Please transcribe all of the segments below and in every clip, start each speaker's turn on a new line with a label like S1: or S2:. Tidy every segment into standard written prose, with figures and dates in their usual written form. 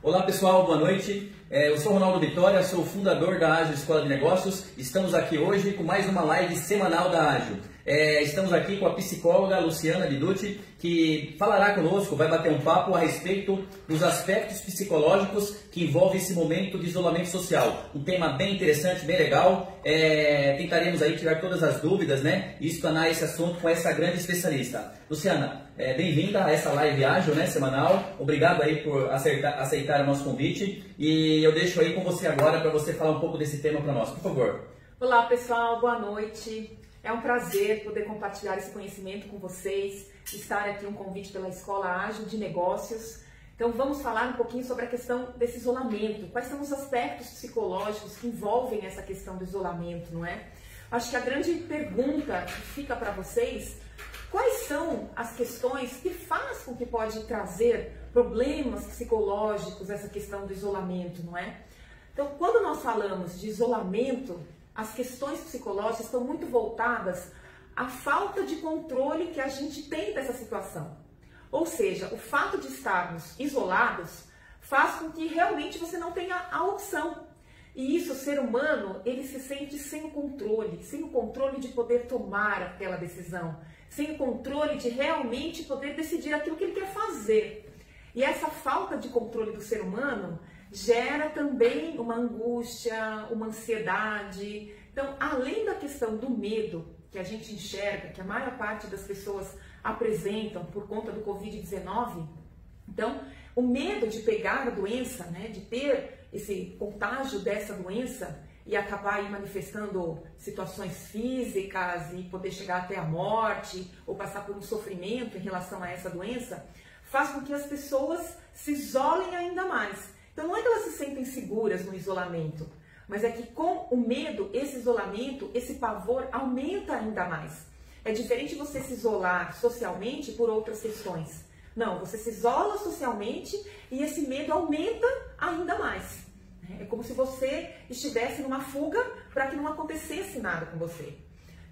S1: Olá pessoal, boa noite. Eu sou Ronaldo Vitória, sou o fundador da Ágil Escola de Negócios. Estamos aqui hoje com mais uma live semanal da Ágil. Estamos aqui com a psicóloga Luciana Biducci, que falará conosco, vai bater um papo a respeito dos aspectos psicológicos que envolvem esse momento de isolamento social. Um tema bem interessante, bem legal. Tentaremos aí tirar todas as dúvidas, né? E explanar esse assunto com essa grande especialista. Luciana, bem-vinda a essa live ágil, né, semanal. Obrigado aí por aceitar o nosso convite. E eu deixo aí com você agora para você falar um pouco desse tema para nós, por favor.
S2: Olá pessoal, boa noite. É um prazer poder compartilhar esse conhecimento com vocês, estar aqui um convite pela Escola Ágil de Negócios. Então vamos falar um pouquinho sobre a questão desse isolamento. Quais são os aspectos psicológicos que envolvem essa questão do isolamento, não é? Acho que a grande pergunta que fica para vocês: quais são as questões que faz com que pode trazer problemas psicológicos essa questão do isolamento, não é? Então, quando nós falamos de isolamento, as questões psicológicas estão muito voltadas à falta de controle que a gente tem dessa situação. Ou seja, o fato de estarmos isolados faz com que realmente você não tenha a opção. E isso, o ser humano, ele se sente sem o controle de poder tomar aquela decisão, sem o controle de realmente poder decidir aquilo que ele quer fazer. E essa falta de controle do ser humano gera também uma angústia, uma ansiedade. Então, além da questão do medo que a gente enxerga, que a maior parte das pessoas apresentam por conta do Covid-19, então, o medo de pegar a doença, né, de ter esse contágio dessa doença e acabar aí manifestando situações físicas e poder chegar até a morte ou passar por um sofrimento em relação a essa doença, faz com que as pessoas se isolem ainda mais. Então não é que elas se sentem seguras no isolamento, mas é que com o medo, esse isolamento, esse pavor aumenta ainda mais. É diferente você se isolar socialmente por outras questões. Não, você se isola socialmente e esse medo aumenta ainda mais. É como se você estivesse numa fuga para que não acontecesse nada com você.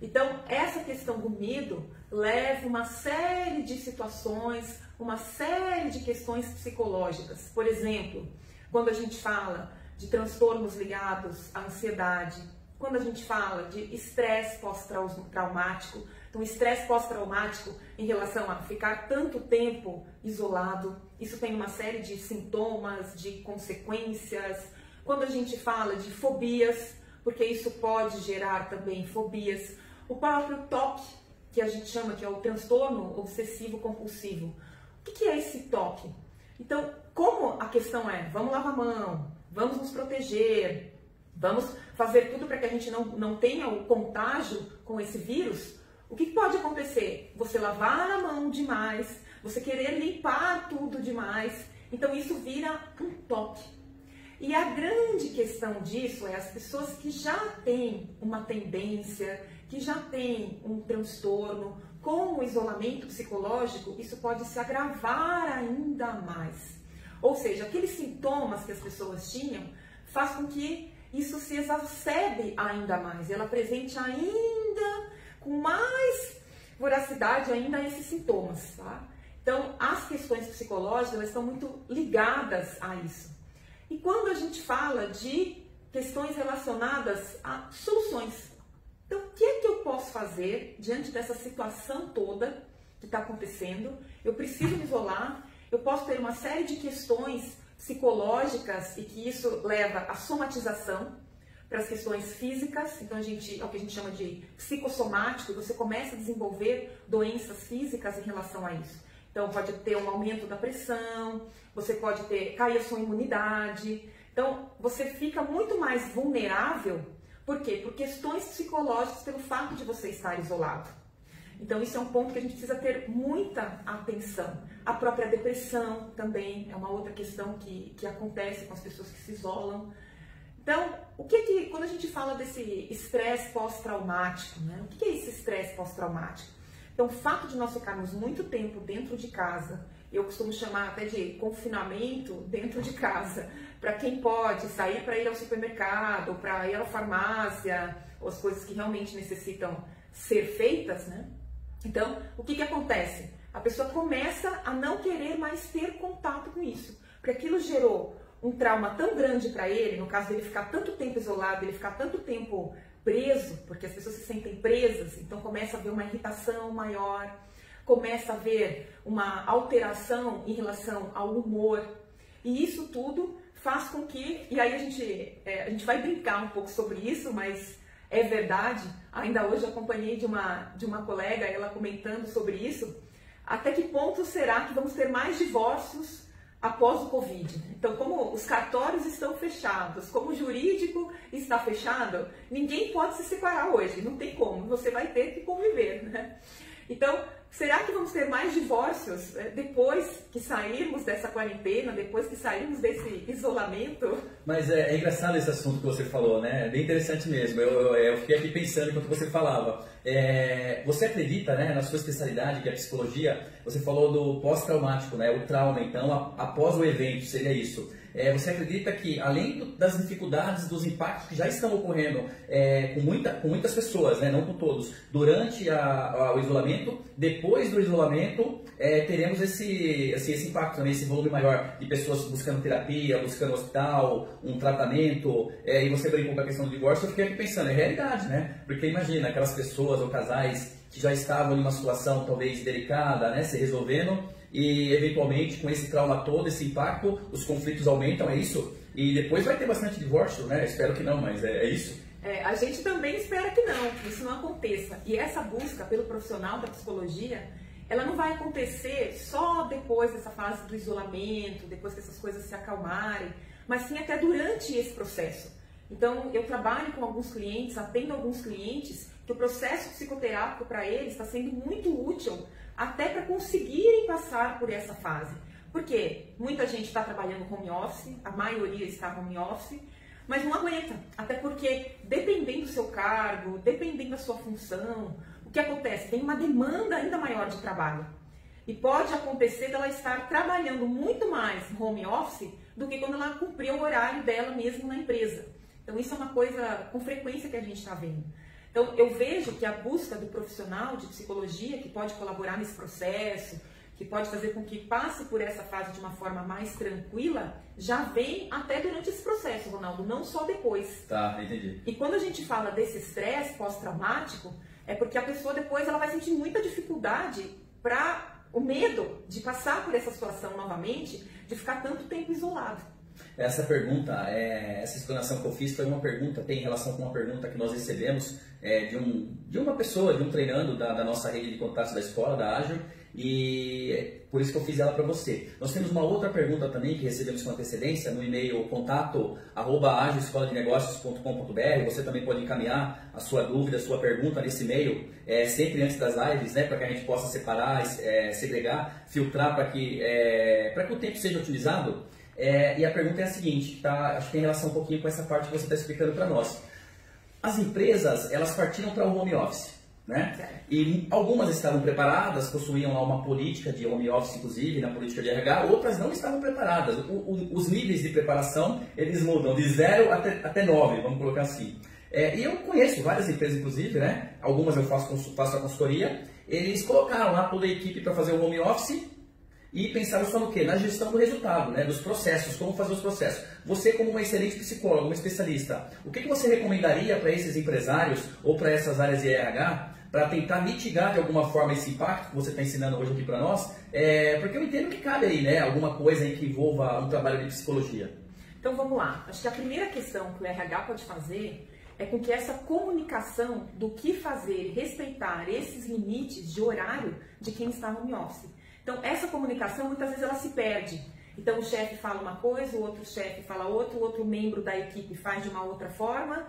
S2: Então, essa questão do medo leva uma série de situações, uma série de questões psicológicas. Por exemplo, quando a gente fala de transtornos ligados à ansiedade, quando a gente fala de estresse pós-traumático, então estresse pós-traumático em relação a ficar tanto tempo isolado, isso tem uma série de sintomas, de consequências. Quando a gente fala de fobias, porque isso pode gerar também fobias. O próprio TOC, que a gente chama que é o transtorno obsessivo compulsivo. O que é esse TOC? Então, como a questão é, vamos lavar a mão, vamos nos proteger, vamos fazer tudo para que a gente não tenha o contágio com esse vírus, o que pode acontecer? Você lavar a mão demais, você querer limpar tudo demais, então isso vira um TOC. E a grande questão disso é as pessoas que já têm uma tendência, que já têm um transtorno, com o isolamento psicológico, isso pode se agravar ainda mais. Ou seja, aqueles sintomas que as pessoas tinham faz com que isso se exacerbe ainda mais. Ela apresente ainda com mais voracidade ainda esses sintomas, tá? Então, as questões psicológicas, elas estão muito ligadas a isso. E quando a gente fala de questões relacionadas a soluções, então o que é que eu posso fazer diante dessa situação toda que está acontecendo? Eu preciso me isolar, eu posso ter uma série de questões psicológicas e que isso leva à somatização para as questões físicas, então é o que a gente chama de psicossomático, você começa a desenvolver doenças físicas em relação a isso. Então, pode ter um aumento da pressão, você pode cair a sua imunidade. Então, você fica muito mais vulnerável. Por quê? Por questões psicológicas, pelo fato de você estar isolado. Então, isso é um ponto que a gente precisa ter muita atenção. A própria depressão também é uma outra questão que acontece com as pessoas que se isolam. Então, quando a gente fala desse estresse pós-traumático, né? O que é esse estresse pós-traumático? Então, o fato de nós ficarmos muito tempo dentro de casa, eu costumo chamar até de confinamento dentro de casa, para quem pode sair para ir ao supermercado, para ir à farmácia, ou as coisas que realmente necessitam ser feitas, né? Então, o que acontece? A pessoa começa a não querer mais ter contato com isso. porque aquilo gerou um trauma tão grande para ele, no caso dele ficar tanto tempo isolado, ele ficar tanto tempo preso, porque as pessoas se sentem presas, então começa a haver uma irritação maior, começa a haver uma alteração em relação ao humor, e isso tudo faz com que, e aí a gente vai brincar um pouco sobre isso, mas é verdade, ainda hoje eu acompanhei de uma colega, ela comentando sobre isso, até que ponto será que vamos ter mais divórcios após o Covid? Então, como os cartórios estão fechados, como o jurídico está fechado, ninguém pode se separar hoje, não tem como, você vai ter que conviver, né? Então, será que vamos ter mais divórcios depois que sairmos dessa quarentena, depois que sairmos desse isolamento?
S1: Mas é engraçado esse assunto que você falou, né? É bem interessante mesmo. Eu fiquei aqui pensando enquanto você falava. Você acredita, né, na sua especialidade, que é a psicologia, você falou do pós-traumático, né? O trauma, então, após o evento, seria isso. Você acredita que, além das dificuldades, dos impactos que já estão ocorrendo com muitas pessoas, né, não com todos, durante o isolamento, depois do isolamento, teremos esse impacto, né, esse volume maior de pessoas buscando terapia, buscando hospital, um tratamento, e você brincou com a questão do divórcio, eu fiquei aqui pensando, é realidade, né? Porque imagina aquelas pessoas ou casais que já estavam em uma situação talvez delicada, né, se resolvendo, e eventualmente com esse trauma todo, esse impacto, os conflitos aumentam, é isso? E depois vai ter bastante divórcio, né? Espero que não, mas é isso?
S2: A gente também espera que não, que isso não aconteça. E essa busca pelo profissional da psicologia, ela não vai acontecer só depois dessa fase do isolamento, depois que essas coisas se acalmarem, mas sim até durante esse processo. Então, eu trabalho com alguns clientes, atendo alguns clientes, que o processo psicoterápico para eles está sendo muito útil até para conseguirem passar por essa fase. Porque muita gente está trabalhando home office, a maioria está home office, mas não aguenta. Até porque, dependendo do seu cargo, dependendo da sua função, o que acontece? Tem uma demanda ainda maior de trabalho. E pode acontecer dela estar trabalhando muito mais home office do que quando ela cumpriu o horário dela mesmo na empresa. Então, isso é uma coisa com frequência que a gente está vendo. Então, eu vejo que a busca do profissional de psicologia que pode colaborar nesse processo, que pode fazer com que passe por essa fase de uma forma mais tranquila, já vem até durante esse processo, Ronaldo, não só depois.
S1: Tá, entendi.
S2: E quando a gente fala desse estresse pós-traumático, é porque a pessoa depois ela vai sentir muita dificuldade para o medo de passar por essa situação novamente, de ficar tanto tempo isolado.
S1: Essa pergunta, essa explanação que eu fiz foi uma pergunta, tem relação com uma pergunta que nós recebemos de uma pessoa, de um treinando da nossa rede de contatos da escola, da Ágil, e por isso que eu fiz ela para você. Nós temos uma outra pergunta também que recebemos com antecedência no e-mail contato@agilescoladinegocios.com.br. Você também pode encaminhar a sua dúvida, a sua pergunta nesse e-mail, sempre antes das lives, né, para que a gente possa separar, segregar, filtrar para que o tempo seja utilizado. E a pergunta é a seguinte, tá? Acho que tem relação um pouquinho com essa parte que você está explicando para nós. As empresas, elas partiram para o home office, né? E algumas estavam preparadas, possuíam lá uma política de home office, inclusive, na política de RH, outras não estavam preparadas. Os níveis de preparação, eles mudam de 0 até 9, vamos colocar assim. E eu conheço várias empresas, inclusive, né? Algumas eu faço a consultoria, eles colocaram lá toda a equipe para fazer o home office, e pensaram só no quê? Na gestão do resultado, né? Dos processos, como fazer os processos. Você, como uma excelente psicóloga, uma especialista, o que você recomendaria para esses empresários ou para essas áreas de RH para tentar mitigar de alguma forma esse impacto que você está ensinando hoje aqui para nós? Porque eu entendo que cabe aí, né? Alguma coisa aí que envolva um trabalho de psicologia.
S2: Então vamos lá. Acho que a primeira questão que o RH pode fazer é com que essa comunicação do que fazer, respeitar esses limites de horário de quem está no home office. Então, essa comunicação, muitas vezes, ela se perde. Então, o chefe fala uma coisa, o outro chefe fala outra, o outro membro da equipe faz de uma outra forma.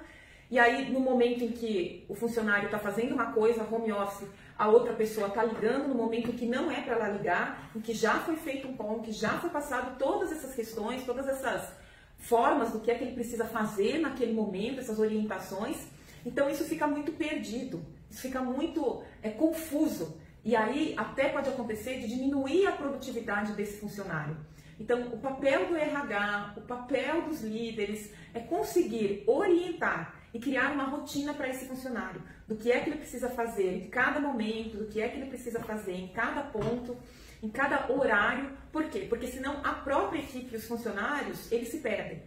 S2: E aí, no momento em que o funcionário está fazendo uma coisa, home office, a outra pessoa está ligando, no momento em que não é para ela ligar, em que já foi feito um ponto, que já foi passado todas essas questões, todas essas formas do que é que ele precisa fazer naquele momento, essas orientações. Então, isso fica muito perdido, isso fica muito confuso. E aí até pode acontecer de diminuir a produtividade desse funcionário. Então, o papel do RH, o papel dos líderes é conseguir orientar e criar uma rotina para esse funcionário, do que é que ele precisa fazer em cada momento, do que é que ele precisa fazer em cada ponto. em cada horário. Por quê? Porque senão a própria equipe e os funcionários, eles se perdem.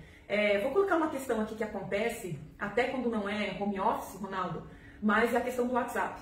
S2: Vou colocar uma questão aqui que acontece, até quando não é home office, Ronaldo, mas é a questão do WhatsApp.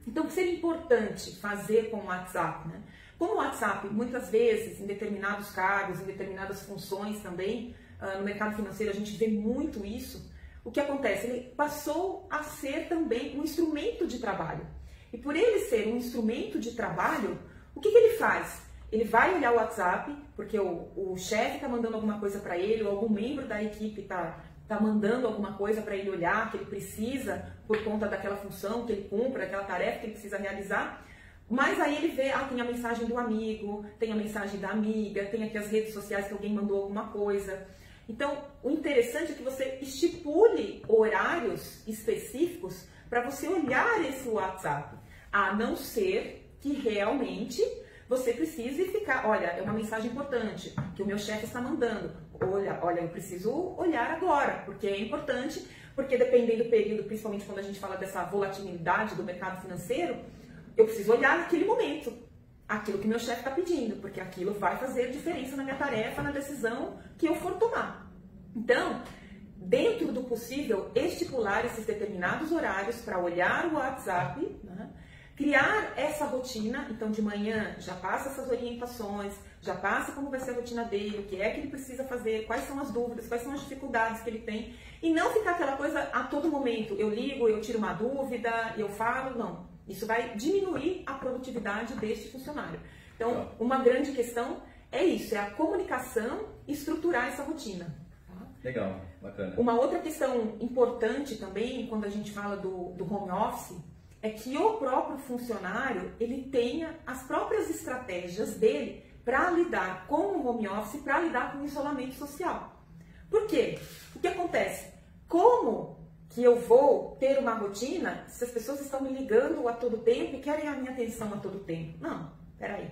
S2: Então, seria importante fazer com o WhatsApp, né? Como o WhatsApp, muitas vezes, em determinados cargos, em determinadas funções também, no mercado financeiro a gente vê muito isso, o que acontece? Ele passou a ser também um instrumento de trabalho. E por ele ser um instrumento de trabalho, o que ele faz? Ele vai olhar o WhatsApp, porque o chefe está mandando alguma coisa para ele, ou algum membro da equipe está mandando alguma coisa para ele olhar, que ele precisa, por conta daquela função que ele cumpre, daquela tarefa que ele precisa realizar. Mas aí ele vê, tem a mensagem do amigo, tem a mensagem da amiga, tem aqui as redes sociais que alguém mandou alguma coisa. Então, o interessante é que você estipule horários específicos para você olhar esse WhatsApp, a não ser que realmente você precise ficar, olha, é uma mensagem importante que o meu chefe está mandando, olha, eu preciso olhar agora, porque é importante, porque dependendo do período, principalmente quando a gente fala dessa volatilidade do mercado financeiro, eu preciso olhar naquele momento aquilo que meu chefe está pedindo, porque aquilo vai fazer diferença na minha tarefa, na decisão que eu for tomar. Então, dentro do possível, estipular esses determinados horários para olhar o WhatsApp, né? Criar essa rotina, então de manhã já passa essas orientações, já passa como vai ser a rotina dele, o que é que ele precisa fazer, quais são as dúvidas, quais são as dificuldades que ele tem, e não ficar aquela coisa a todo momento, eu ligo, eu tiro uma dúvida, eu falo, não. Isso vai diminuir a produtividade deste funcionário. Então, uma grande questão é isso, é a comunicação e estruturar essa rotina.
S1: Legal, bacana.
S2: Uma outra questão importante também, quando a gente fala do home office, é que o próprio funcionário, ele tenha as próprias estratégias dele para lidar com o home office, para lidar com o isolamento social. Por quê? O que acontece? Como que eu vou ter uma rotina se as pessoas estão me ligando a todo tempo e querem a minha atenção a todo tempo? Não, peraí.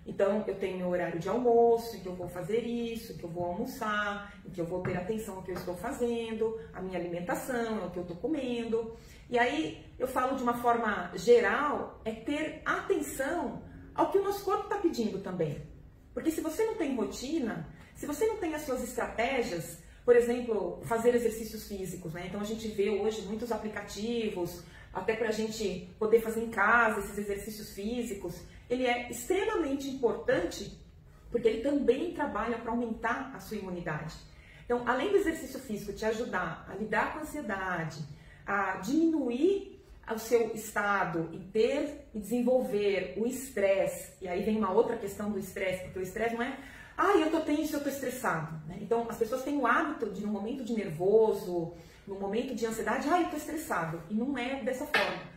S2: Então, eu tenho meu horário de almoço, em que eu vou fazer isso, em que eu vou almoçar, em que eu vou ter atenção ao que eu estou fazendo, a minha alimentação, ao que eu estou comendo. E aí, eu falo de uma forma geral, é ter atenção ao que o nosso corpo está pedindo também. Porque se você não tem rotina, se você não tem as suas estratégias, por exemplo, fazer exercícios físicos, né? Então, a gente vê hoje muitos aplicativos, até para a gente poder fazer em casa esses exercícios físicos. Ele é extremamente importante porque ele também trabalha para aumentar a sua imunidade. Então, além do exercício físico te ajudar a lidar com a ansiedade, a diminuir o seu estado e ter e desenvolver o estresse, e aí vem uma outra questão do estresse, porque o estresse não é, eu tô tenso, eu tô estressado, né? Então, as pessoas têm o hábito de, num momento de nervoso, num momento de ansiedade, eu tô estressado, e não é dessa forma.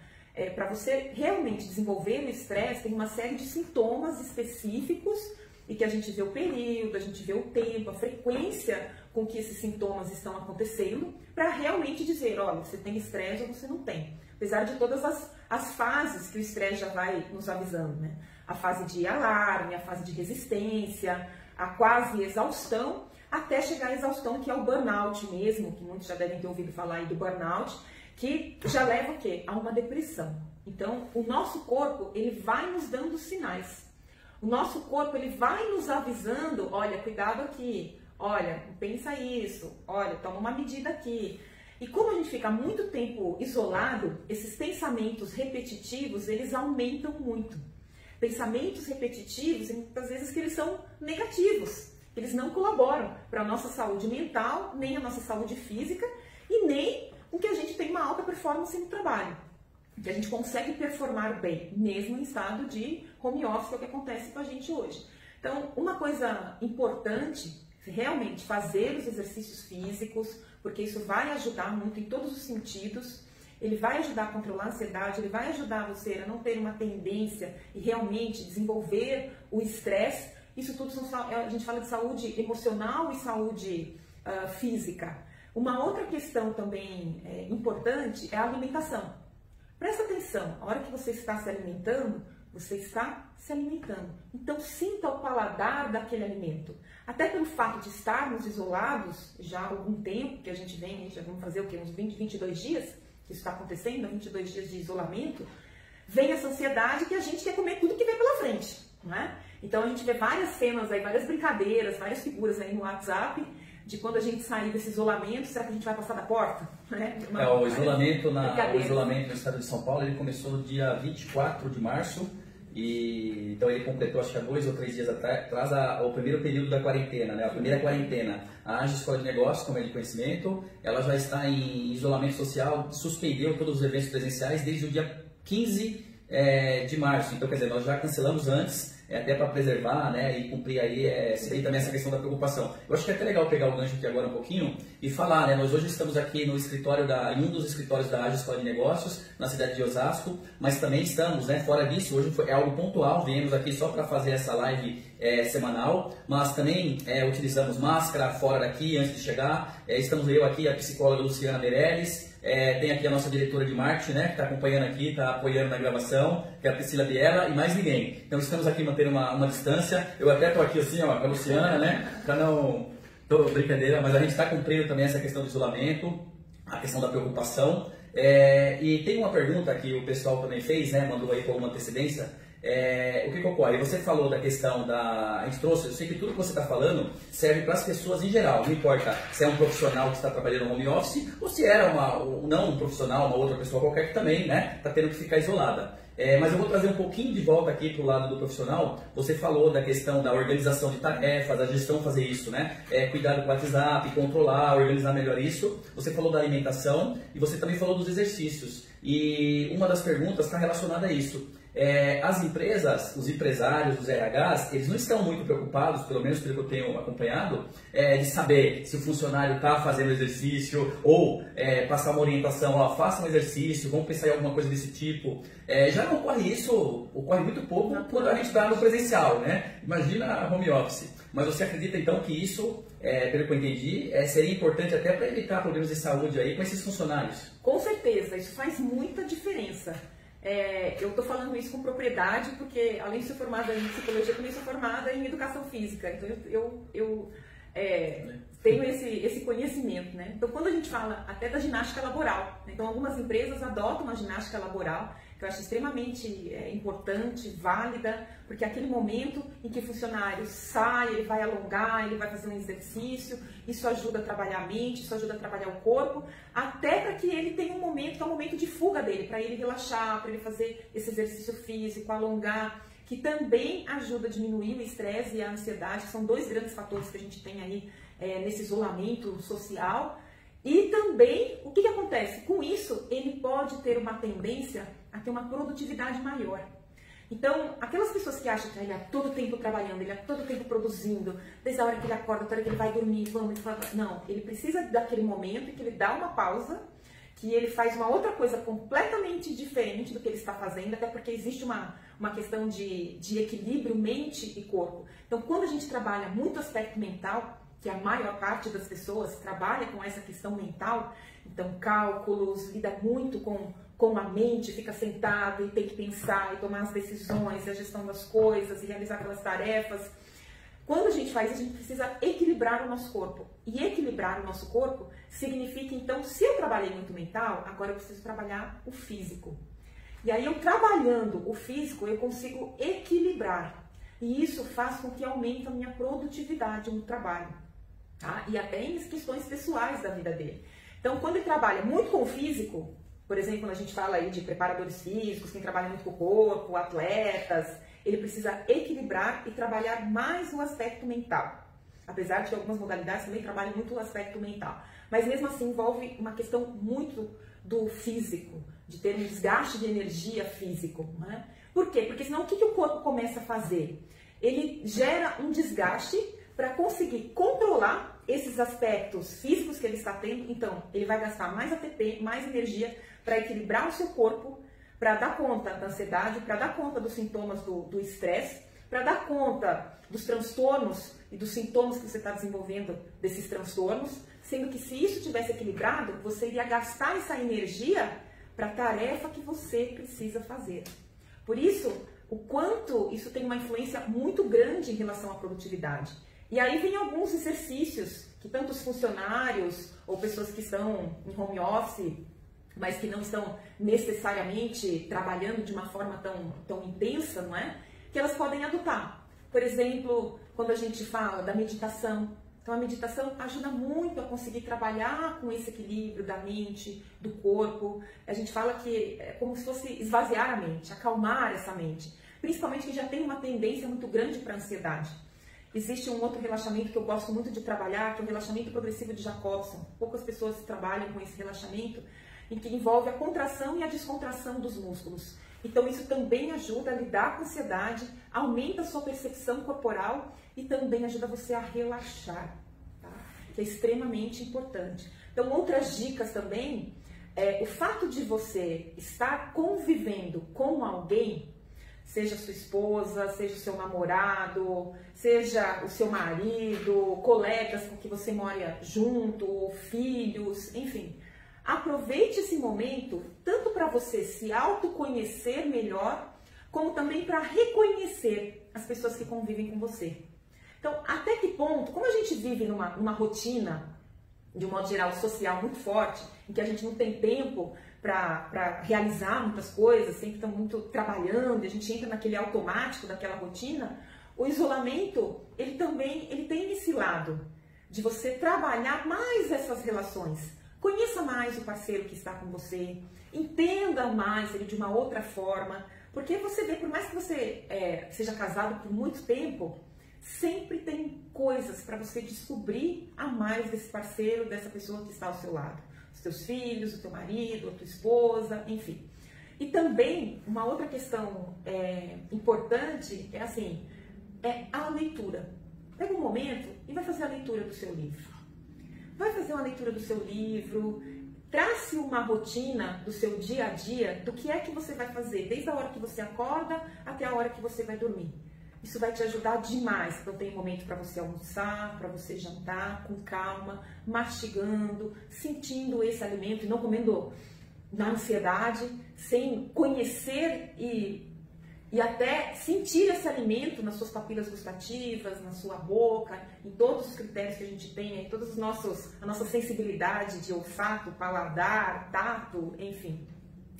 S2: Para você realmente desenvolver o estresse, tem uma série de sintomas específicos e que a gente vê o período, a gente vê o tempo, a frequência com que esses sintomas estão acontecendo, para realmente dizer, olha, você tem estresse ou você não tem. Apesar de todas as fases que o estresse já vai nos avisando, né? A fase de alarme, a fase de resistência, a quase exaustão, até chegar à exaustão, que é o burnout mesmo, que muitos já devem ter ouvido falar aí do burnout, que já leva o quê? A uma depressão. Então, o nosso corpo, ele vai nos dando sinais. O nosso corpo, ele vai nos avisando, olha, cuidado aqui, olha, pensa isso, olha, toma uma medida aqui. E como a gente fica muito tempo isolado, esses pensamentos repetitivos, eles aumentam muito. Pensamentos repetitivos, muitas vezes que eles são negativos. Eles não colaboram para a nossa saúde mental, nem a nossa saúde física e nem com que a gente tem uma alta performance no trabalho, que a gente consegue performar bem, mesmo em estado de home office, que é o que acontece com a gente hoje. Então, uma coisa importante, realmente fazer os exercícios físicos, porque isso vai ajudar muito em todos os sentidos, ele vai ajudar a controlar a ansiedade, ele vai ajudar você a não ter uma tendência e realmente desenvolver o estresse. Isso tudo a gente fala de saúde emocional e saúde física. Uma outra questão também importante é a alimentação. Presta atenção, a hora que você está se alimentando, você está se alimentando. Então, sinta o paladar daquele alimento. Até pelo fato de estarmos isolados já há algum tempo, que a gente vem, já vamos fazer o quê? Uns 20, 22 dias que isso está acontecendo, 22 dias de isolamento. vem essa ansiedade que a gente quer comer tudo que vem pela frente, não é? Então a gente vê várias cenas aí, várias brincadeiras, várias figuras aí no WhatsApp, de quando a gente sair desse isolamento, será que a gente vai passar da porta? Né?
S1: O isolamento no estado de São Paulo, ele começou no dia 24 de março, e então ele completou, acho que há 2 ou 3 dias atrás, o primeiro período da quarentena, né? A primeira quarentena. A AGE Escola de Negócios, como é de conhecimento, ela já está em isolamento social, suspendeu todos os eventos presenciais desde o dia 15 de março. Então, quer dizer, nós já cancelamos antes, até para preservar, né, e cumprir aí, seria também essa questão da preocupação. Eu acho que é até legal pegar o gancho aqui agora um pouquinho e falar, né, nós hoje estamos aqui no escritório em um dos escritórios da AGE Escola de Negócios, na cidade de Osasco, mas também estamos, né, fora disso, hoje é algo pontual, viemos aqui só para fazer essa live semanal, mas também utilizamos máscara fora daqui antes de chegar, estamos eu aqui, a psicóloga Luciana Meirelles, tem aqui a nossa diretora de marketing, né, que está acompanhando aqui, está apoiando na gravação, que é a Priscila Biela, e mais ninguém. Então estamos aqui mantendo uma distância. Eu até estou aqui assim, ó, com a Luciana, né, para não... brincadeira, mas a gente está cumprindo também essa questão do isolamento, a questão da preocupação. E tem uma pergunta que o pessoal também fez, né, mandou aí com uma antecedência. O que ocorre? Você falou da questão a gente trouxe, eu sei que tudo que você está falando serve para as pessoas em geral, não importa se é um profissional que está trabalhando no home office ou se era não um profissional, uma outra pessoa qualquer que também, né, está tendo que ficar isolada. Mas eu vou trazer um pouquinho de volta aqui para o lado do profissional. Você falou da questão da organização de tarefas, da gestão fazer isso, né? Cuidado com o WhatsApp, controlar, organizar melhor isso. Você falou da alimentação e você também falou dos exercícios. E uma das perguntas está relacionada a isso. As empresas, os empresários, os RHs, eles não estão muito preocupados, pelo menos pelo que eu tenho acompanhado, de saber se o funcionário está fazendo exercício ou passar uma orientação, ó, faça um exercício, vamos pensar em alguma coisa desse tipo. Já não ocorre isso, ocorre muito pouco quando a gente está no presencial, né? Imagina home office. Mas você acredita então que isso, pelo que eu entendi, seria importante até para evitar problemas de saúde aí com esses funcionários? Com certeza, isso faz muita diferença. Eu estou falando isso com propriedade porque, além de ser formada em psicologia, também sou formada em educação física. Então, eu tenho esse conhecimento, né? Então, quando a gente fala até da ginástica laboral, né? Então, algumas empresas adotam a ginástica laboral, que eu acho extremamente importante, válida, porque é aquele momento em que o funcionário sai, ele vai alongar, ele vai fazer um exercício, isso ajuda a trabalhar a mente, isso ajuda a trabalhar o corpo, até para que ele tenha um momento que é um momento de fuga dele, para ele relaxar, para ele fazer esse exercício físico, alongar, que também ajuda a diminuir o estresse e a ansiedade, que são 2 grandes fatores que a gente tem aí nesse isolamento social. E também, o que acontece? Com isso, ele pode ter uma tendência a ter uma produtividade maior. Então, aquelas pessoas que acham que ele é todo tempo trabalhando, ele é todo tempo produzindo, desde a hora que ele acorda até a hora que ele vai dormir, não, ele precisa daquele momento em que ele dá uma pausa, que ele faz uma outra coisa completamente diferente do que ele está fazendo, até porque existe uma questão de equilíbrio mente e corpo. Então, quando a gente trabalha muito aspecto mental, que a maior parte das pessoas trabalha com essa questão mental, então cálculos, lida muito com a mente, fica sentado e tem que pensar e tomar as decisões, a gestão das coisas e realizar aquelas tarefas. Quando a gente faz isso, a gente precisa equilibrar o nosso corpo. E equilibrar o nosso corpo significa, então, se eu trabalhei muito mental, agora eu preciso trabalhar o físico. E aí, eu trabalhando o físico, eu consigo equilibrar. E isso faz com que aumente a minha produtividade no trabalho. Tá? E até em questões pessoais da vida dele. Então, quando ele trabalha muito com o físico, por exemplo, quando a gente fala aí de preparadores físicos, quem trabalha muito com o corpo, atletas, ele precisa equilibrar e trabalhar mais o aspecto mental. Apesar de que algumas modalidades também trabalham muito o aspecto mental. Mas mesmo assim envolve uma questão muito do físico, de ter um desgaste de energia físico. Né? Por quê? Porque senão o que o corpo começa a fazer? Ele gera um desgaste para conseguir controlar esses aspectos físicos que ele está tendo. Então, ele vai gastar mais ATP, mais energia para equilibrar o seu corpo, para dar conta da ansiedade, para dar conta dos sintomas do estresse, para dar conta dos transtornos e dos sintomas que você está desenvolvendo desses transtornos, sendo que se isso tivesse equilibrado, você iria gastar essa energia para a tarefa que você precisa fazer. Por isso, o quanto isso tem uma influência muito grande em relação à produtividade. E aí vem alguns exercícios que tanto os funcionários ou pessoas que estão em home office
S2: mas que não estão necessariamente trabalhando de uma forma tão intensa, não é? Que elas podem adotar. Por exemplo, quando a gente fala da meditação. Então, a meditação ajuda muito a conseguir trabalhar com esse equilíbrio da mente, do corpo. A gente fala que é como se fosse esvaziar a mente, acalmar essa mente. Principalmente que já tem uma tendência muito grande para a ansiedade. Existe um outro relaxamento que eu gosto muito de trabalhar, que é o relaxamento progressivo de Jacobson. Poucas pessoas trabalham com esse relaxamento, em que envolve a contração e a descontração dos músculos. Então isso também ajuda a lidar com a ansiedade, aumenta a sua percepção corporal e também ajuda você a relaxar, tá? Que é extremamente importante. Então outras dicas também, o fato de você estar convivendo com alguém, seja sua esposa, seja o seu namorado, seja o seu marido, colegas com que você mora junto, filhos, enfim. Aproveite esse momento tanto para você se autoconhecer melhor, como também para reconhecer as pessoas que convivem com você. Então, até que ponto, como a gente vive numa rotina, de um modo geral, social muito forte, em que a gente não tem tempo para realizar muitas coisas, sempre estão muito trabalhando, a gente entra naquele automático daquela rotina, o isolamento, ele tem esse lado de você trabalhar mais essas relações. Conheça mais o parceiro que está com você, entenda mais ele de uma outra forma, porque você vê, por mais que você seja casado por muito tempo, sempre tem coisas para você descobrir a mais desse parceiro, dessa pessoa que está ao seu lado. Os teus filhos, o teu marido, a tua esposa, enfim. E também, uma outra questão importante é a leitura. Pega um momento e vai fazer a leitura do seu livro. Vai fazer uma leitura do seu livro, trace uma rotina do seu dia a dia, do que é que você vai fazer, desde a hora que você acorda até a hora que você vai dormir. Isso vai te ajudar demais. Então tem momento para você almoçar, para você jantar com calma, mastigando, sentindo esse alimento e não comendo na ansiedade, sem conhecer e até sentir esse alimento nas suas papilas gustativas, na sua boca, em todos os critérios que a gente tem, em todas a nossa sensibilidade de olfato, paladar, tato, enfim.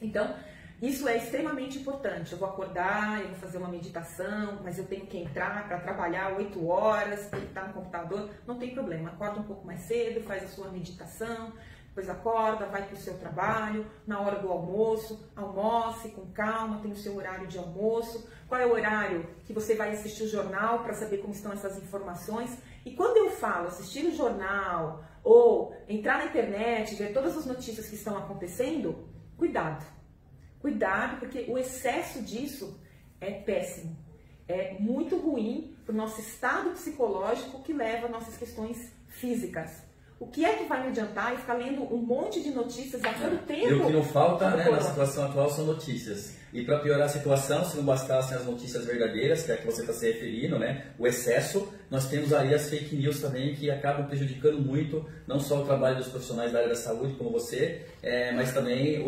S2: Então, isso é extremamente importante. Eu vou acordar, eu vou fazer uma meditação, mas eu tenho que entrar para trabalhar 8 horas, tenho que estar no computador, não tem problema. Acorda um pouco mais cedo, faz a sua meditação, depois acorda, vai para o seu trabalho, na hora do almoço, almoce com calma, tem o seu horário de almoço, qual é o horário que você vai assistir o jornal para saber como estão essas informações. E quando eu falo assistir o jornal ou entrar na internet, ver todas as notícias que estão acontecendo, cuidado. Cuidado, porque o excesso disso é péssimo. É muito ruim para o nosso estado psicológico, que leva a nossas questões físicas. O que é que vai me adiantar e ficar lendo um monte de notícias a todo tempo?
S1: E o que não falta, né, na situação atual são notícias. E para piorar a situação, se não bastassem as notícias verdadeiras, que é a que você está se referindo, né, o excesso, nós temos aí as fake news também, que acabam prejudicando muito, não só o trabalho dos profissionais da área da saúde, como você, mas também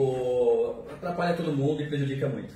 S1: atrapalha todo mundo e prejudica muito.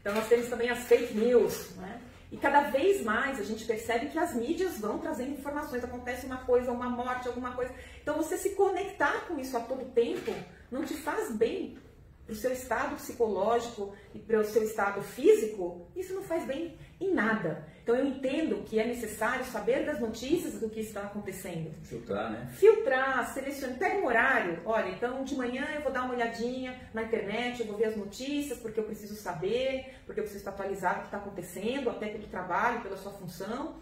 S2: Então nós temos também as fake news, né? E cada vez mais a gente percebe que as mídias vão trazendo informações, acontece uma coisa, uma morte, alguma coisa. Então você se conectar com isso a todo tempo não te faz bem para o seu estado psicológico e para o seu estado físico, isso não faz bem em nada. Então eu entendo que é necessário saber das notícias do que está acontecendo.
S1: Filtrar, né?
S2: Filtrar, selecionar, pega um horário. Olha, então de manhã eu vou dar uma olhadinha na internet, eu vou ver as notícias, porque eu preciso saber, porque eu preciso estar atualizado o que está acontecendo, até pelo trabalho, pela sua função,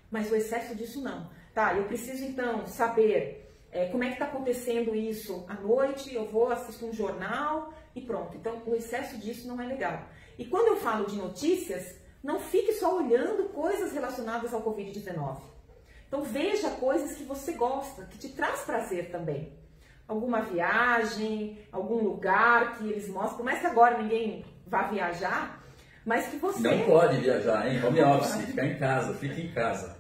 S2: mas o excesso disso não. Tá, eu preciso então saber como é que está acontecendo isso à noite, eu vou assistir um jornal e pronto. Então o excesso disso não é legal. E quando eu falo de notícias, não fique só olhando coisas relacionadas ao Covid-19. Então veja coisas que você gosta, que te traz prazer também. Alguma viagem, algum lugar que eles mostram, por mais que agora ninguém vá viajar, mas que você...
S1: Não pode viajar, hein? Home office, ficar em casa, fique em casa.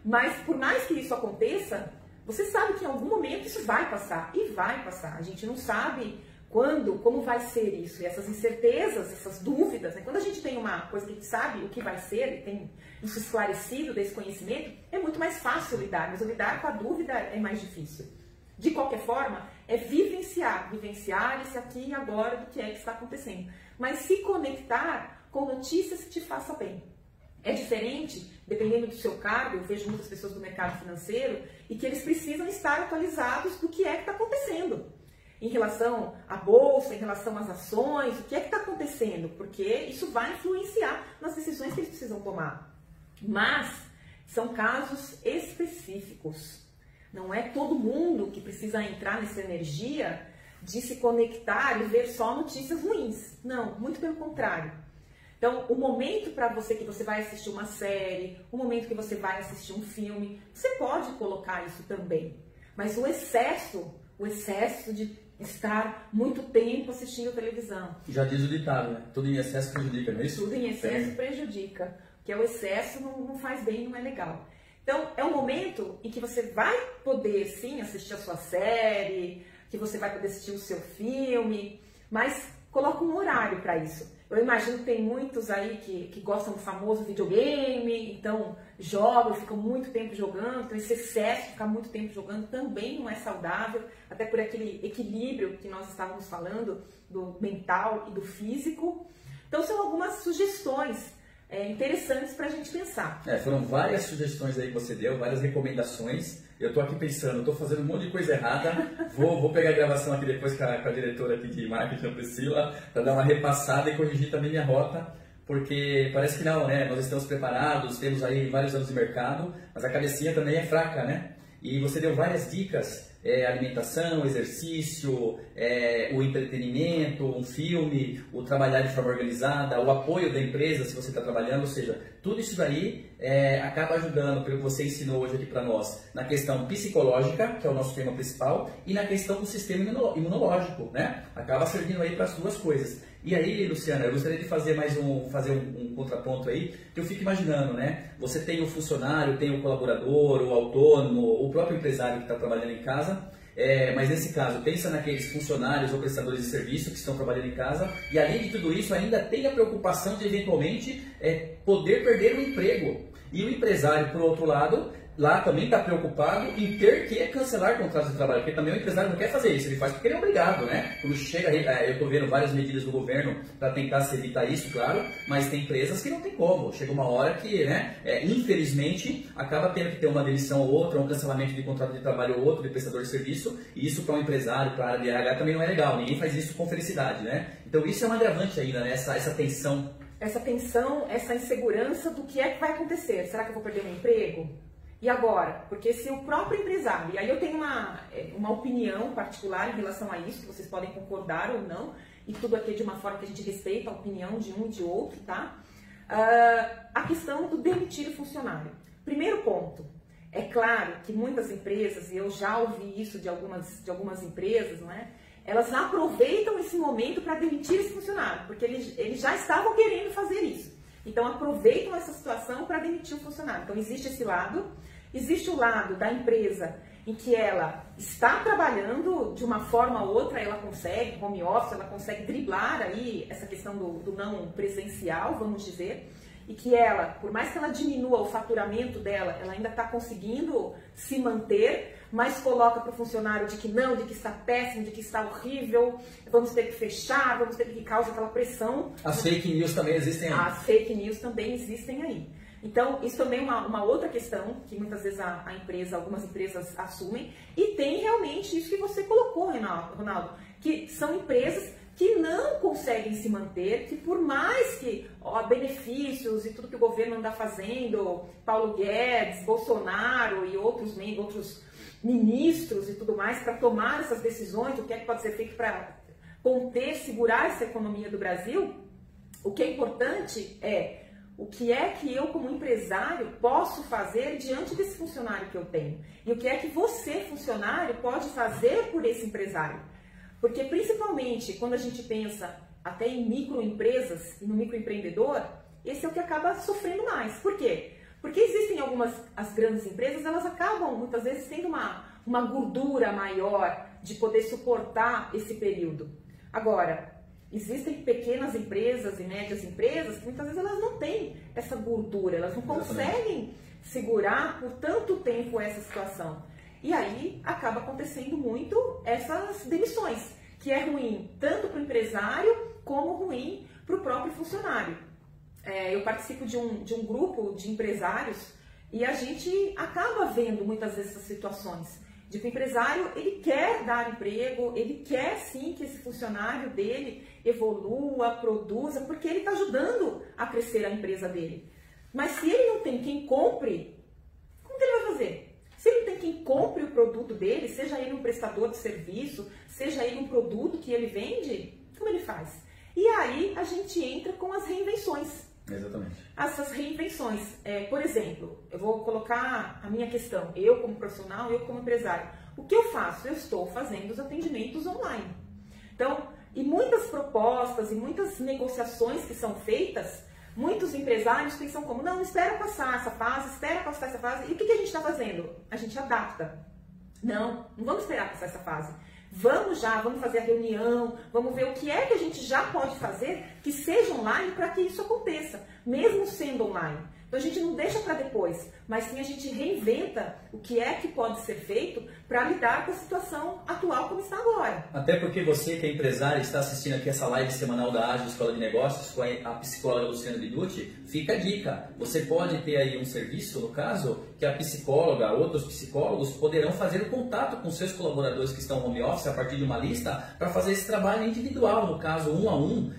S2: Mas por mais que isso aconteça, você sabe que em algum momento isso vai passar, e vai passar. A gente não sabe quando, como vai ser isso, e essas incertezas, essas dúvidas, né? Quando a gente tem uma coisa que a gente sabe o que vai ser, e tem isso esclarecido desse conhecimento, é muito mais fácil lidar, mas lidar com a dúvida é mais difícil. De qualquer forma, é vivenciar esse aqui e agora do que é que está acontecendo. Mas se conectar com notícias que te façam bem. É diferente, dependendo do seu cargo, eu vejo muitas pessoas do mercado financeiro e que eles precisam estar atualizados do que é que está acontecendo. Em relação à bolsa, em relação às ações, o que é que está acontecendo? Porque isso vai influenciar nas decisões que eles precisam tomar. Mas são casos específicos. Não é todo mundo que precisa entrar nessa energia de se conectar e ver só notícias ruins. Não, muito pelo contrário. Então, o momento para você que você vai assistir uma série, o momento que você vai assistir um filme, você pode colocar isso também. Mas o excesso de estar muito tempo assistindo televisão.
S1: Já diz o ditado, né? Tudo em excesso prejudica, não é isso?
S2: Tudo em excesso prejudica. Porque o excesso não faz bem, não é legal. Então, é um momento em que você vai poder, sim, assistir a sua série, que você vai poder assistir o seu filme, mas coloca um horário para isso. Eu imagino que tem muitos aí que gostam do famoso videogame, então jogam, ficam muito tempo jogando, então esse excesso de ficar muito tempo jogando também não é saudável, até por aquele equilíbrio que nós estávamos falando, do mental e do físico. Então são algumas sugestões interessantes para a gente pensar.
S1: Foram várias sugestões aí que você deu, várias recomendações. Eu estou aqui pensando, estou fazendo um monte de coisa errada. Vou pegar a gravação aqui depois com a diretora aqui de marketing, a Priscila, para dar uma repassada e corrigir também minha rota, porque parece que não, né? Nós estamos preparados, temos aí vários anos de mercado, mas a cabecinha também é fraca, né? E você deu várias dicas, alimentação, exercício, o entretenimento, um filme, o trabalhar de forma organizada, o apoio da empresa se você está trabalhando, ou seja, tudo isso daí acaba ajudando, pelo que você ensinou hoje aqui para nós, na questão psicológica, que é o nosso tema principal, e na questão do sistema imunológico, né? Acaba servindo aí para as duas coisas. E aí, Luciana, eu gostaria de fazer um contraponto aí, que eu fico imaginando, né? Você tem o funcionário, tem o colaborador, o autônomo, o próprio empresário que está trabalhando em casa, mas nesse caso, pensa naqueles funcionários ou prestadores de serviço que estão trabalhando em casa, e além de tudo isso, ainda tem a preocupação de eventualmente poder perder o emprego. E o empresário, por outro lado, lá também está preocupado em ter que cancelar contratos de trabalho, porque também o empresário não quer fazer isso, ele faz porque ele é obrigado, né? Quando chega, eu estou vendo várias medidas do governo para tentar se evitar isso, claro, mas tem empresas que não tem como. Chega uma hora que, né, infelizmente, acaba tendo que ter uma demissão ou outra, um cancelamento de contrato de trabalho ou outro, de prestador de serviço, e isso para um empresário, para a área de RH também não é legal, ninguém faz isso com felicidade, né? Então isso é um agravante ainda, né? Essa tensão.
S2: Essa tensão, essa insegurança do que é que vai acontecer. Será que eu vou perder meu emprego? E agora? Porque se o próprio empresário, e aí eu tenho uma opinião particular em relação a isso, que vocês podem concordar ou não, e tudo aqui de uma forma que a gente respeita a opinião de um e de outro, tá? A questão do demitir o funcionário. Primeiro ponto, é claro que muitas empresas, e eu já ouvi isso de algumas empresas, não é? Elas aproveitam esse momento para demitir esse funcionário, porque eles já estavam querendo fazer isso. Então aproveitam essa situação para demitir o funcionário. Então existe esse lado. Existe o lado da empresa em que ela está trabalhando de uma forma ou outra, ela consegue, home office, ela consegue driblar aí essa questão do não presencial, vamos dizer, e que ela, por mais que ela diminua o faturamento dela, ela ainda está conseguindo se manter, mas coloca para o funcionário de que não, de que está péssimo, de que está horrível, vamos ter que fechar, vamos ter que causar aquela pressão.
S1: As fake news também existem aí.
S2: As fake news também existem aí. Então, isso também é uma outra questão que muitas vezes algumas empresas assumem. E tem realmente isso que você colocou, Ronaldo, que são empresas que não conseguem se manter, que por mais que benefícios e tudo que o governo anda fazendo, Paulo Guedes, Bolsonaro e outros ministros e tudo mais, para tomar essas decisões, o que é que pode ser feito para conter, segurar essa economia do Brasil, o que é importante é o que é que eu, como empresário, posso fazer diante desse funcionário que eu tenho? E o que é que você, funcionário, pode fazer por esse empresário? Porque, principalmente, quando a gente pensa até em microempresas e no microempreendedor, esse é o que acaba sofrendo mais. Por quê? Porque existem as grandes empresas, elas acabam, muitas vezes, tendo uma gordura maior de poder suportar esse período. Agora, existem pequenas empresas e médias empresas que muitas vezes elas não têm essa gordura, elas não conseguem segurar por tanto tempo essa situação. E aí acaba acontecendo muito essas demissões, que é ruim tanto para o empresário como ruim para o próprio funcionário. Eu participo de um grupo de empresários e a gente acaba vendo muitas vezes essas situações. De que o empresário, ele quer dar emprego, ele quer sim que esse funcionário dele evolua, produza, porque ele está ajudando a crescer a empresa dele. Mas se ele não tem quem compre, como que ele vai fazer? Se ele não tem quem compre o produto dele, seja ele um prestador de serviço, seja ele um produto que ele vende, como ele faz? E aí a gente entra com as reinvenções.
S1: Exatamente.
S2: Essas reinvenções, por exemplo, eu vou colocar a minha questão, eu como profissional, eu como empresário. O que eu faço? Eu estou fazendo os atendimentos online. Então, e muitas propostas e muitas negociações que são feitas, muitos empresários pensam como, não, espera passar essa fase, espera passar essa fase. E o que a gente está fazendo? A gente adapta. Não vamos esperar passar essa fase. Vamos fazer a reunião, vamos ver o que é que a gente já pode fazer que seja online para que isso aconteça, mesmo sendo online. Então a gente não deixa para depois, mas sim a gente reinventa o que é que pode ser feito para lidar com a situação atual como está agora.
S1: Até porque você que é empresário está assistindo aqui essa live semanal da Ágil Escola de Negócios com a psicóloga Luciana Biducci, fica a dica. Você pode ter aí um serviço, no caso, que a psicóloga, outros psicólogos poderão fazer o contato com seus colaboradores que estão home office a partir de uma lista para fazer esse trabalho individual, no caso, um a um,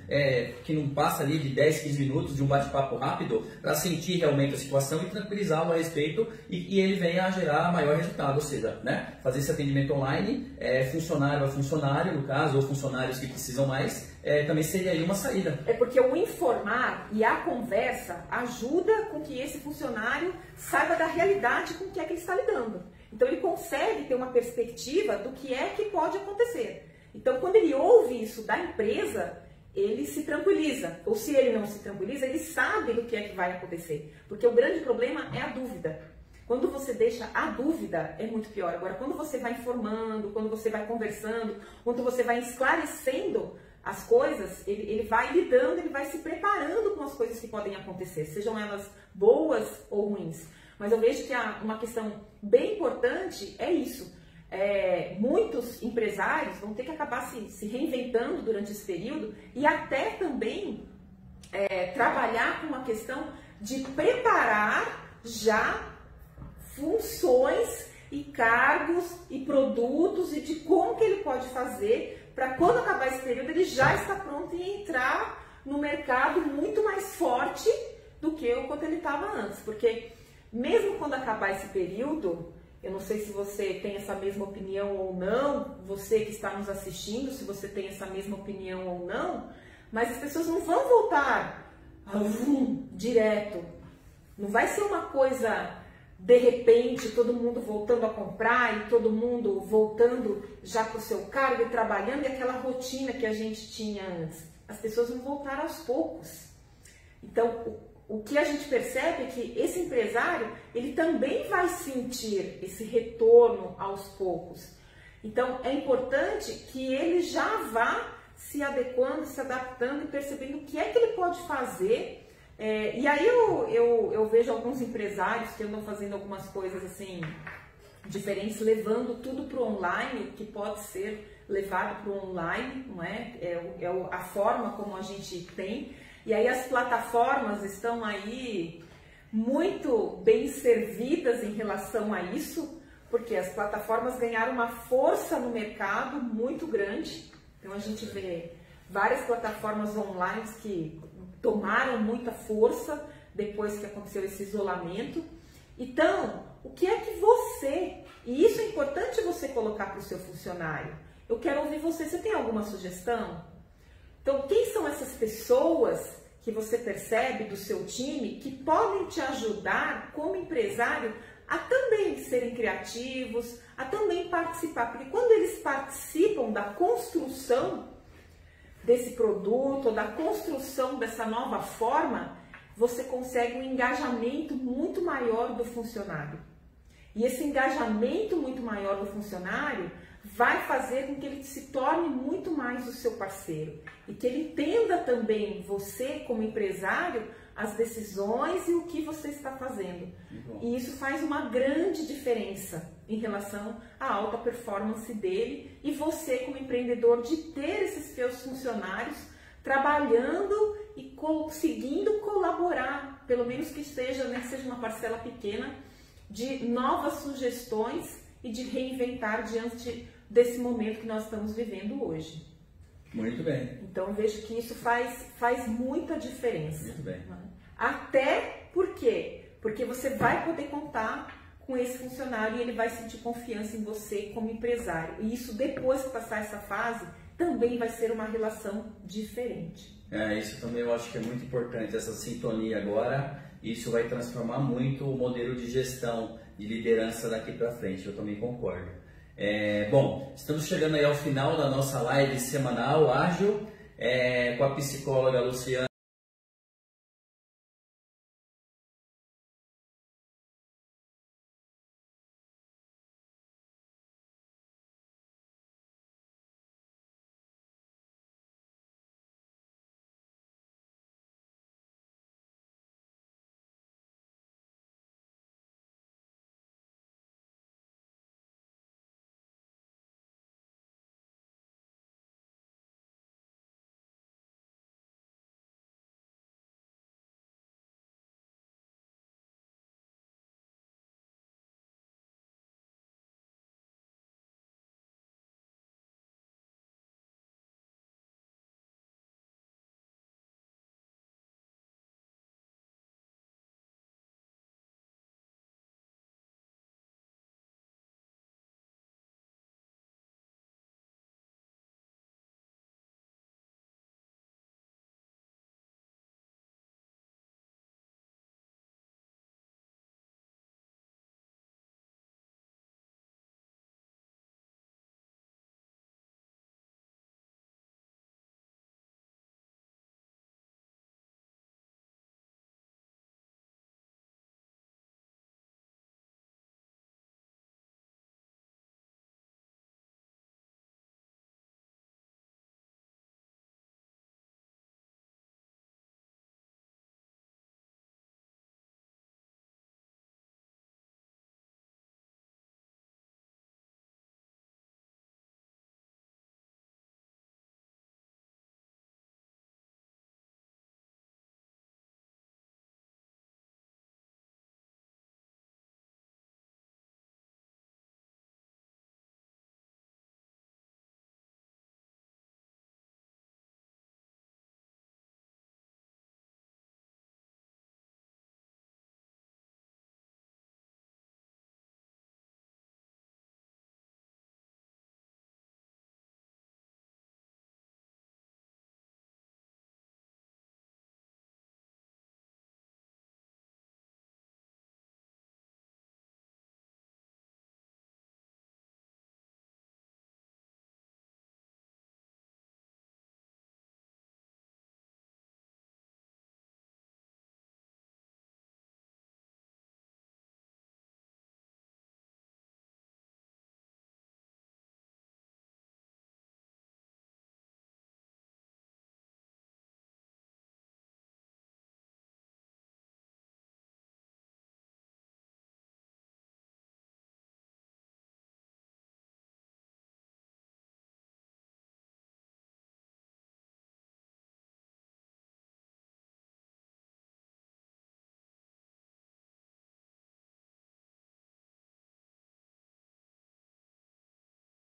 S1: que não passa ali de 10, 15 minutos de um bate-papo rápido para sentir realmente a situação e tranquilizá-lo a respeito e ele venha a gerar maior resultado, ou seja, né, fazer esse atendimento online, funcionário a funcionário, no caso, ou funcionários que precisam mais, também seria aí uma saída.
S2: É porque o informar e a conversa ajuda com que esse funcionário saiba da realidade com que é que ele está lidando. Então ele consegue ter uma perspectiva do que é que pode acontecer. Então quando ele ouve isso da empresa, ele se tranquiliza. Ou se ele não se tranquiliza, ele sabe do que é que vai acontecer. Porque o grande problema é a dúvida. Quando você deixa a dúvida, é muito pior. Agora, quando você vai informando, quando você vai conversando, quando você vai esclarecendo as coisas, ele vai lidando, ele vai se preparando com as coisas que podem acontecer, sejam elas boas ou ruins. Mas eu vejo que uma questão bem importante é isso. Muitos empresários vão ter que acabar se reinventando durante esse período e até também trabalhar com uma questão de preparar já funções e cargos e produtos e de como que ele pode fazer para quando acabar esse período ele já está pronto em entrar no mercado muito mais forte do que o quanto ele estava antes. Porque mesmo quando acabar esse período, eu não sei se você tem essa mesma opinião ou não, você que está nos assistindo, se você tem essa mesma opinião ou não, mas as pessoas não vão voltar direto. Não vai ser uma coisa, de repente, todo mundo voltando a comprar e todo mundo voltando já para o seu cargo e trabalhando e aquela rotina que a gente tinha antes. As pessoas vão voltar aos poucos. Então, o que a gente percebe é que esse empresário, ele também vai sentir esse retorno aos poucos. Então, é importante que ele já vá se adequando, se adaptando e percebendo o que é que ele pode fazer. E aí eu vejo alguns empresários que andam fazendo algumas coisas assim diferentes, levando tudo para o online, o que pode ser levado para o online, não é? A forma como a gente tem. E aí as plataformas estão aí muito bem servidas em relação a isso, porque as plataformas ganharam uma força no mercado muito grande. Então a gente vê várias plataformas online que tomaram muita força depois que aconteceu esse isolamento. Então, o que é que você, e isso é importante você colocar para o seu funcionário, eu quero ouvir você, você tem alguma sugestão? Então, quem são essas pessoas que você percebe do seu time que podem te ajudar como empresário a também serem criativos, a também participar? Porque quando eles participam da construção desse produto, ou da construção dessa nova forma, você consegue um engajamento muito maior do funcionário. E esse engajamento muito maior do funcionário vai fazer com que ele se torne muito mais o seu parceiro e que ele entenda também você como empresário as decisões e o que você está fazendo. E isso faz uma grande diferença em relação à alta performance dele e você como empreendedor de ter esses seus funcionários trabalhando e conseguindo colaborar, pelo menos que seja, né, que seja uma parcela pequena, de novas sugestões e de reinventar diante desse momento que nós estamos vivendo hoje.
S1: Muito bem.
S2: Então eu vejo que isso faz muita diferença.
S1: Muito bem.
S2: Até por quê? Porque você vai poder contar com esse funcionário e ele vai sentir confiança em você como empresário. E isso, depois que passar essa fase, também vai ser uma relação diferente.
S1: Isso também eu acho que é muito importante, essa sintonia agora. Isso vai transformar muito o modelo de gestão, de liderança daqui para frente. Eu também concordo. Bom, estamos chegando aí ao final da nossa live semanal ágil, com a psicóloga Luciana.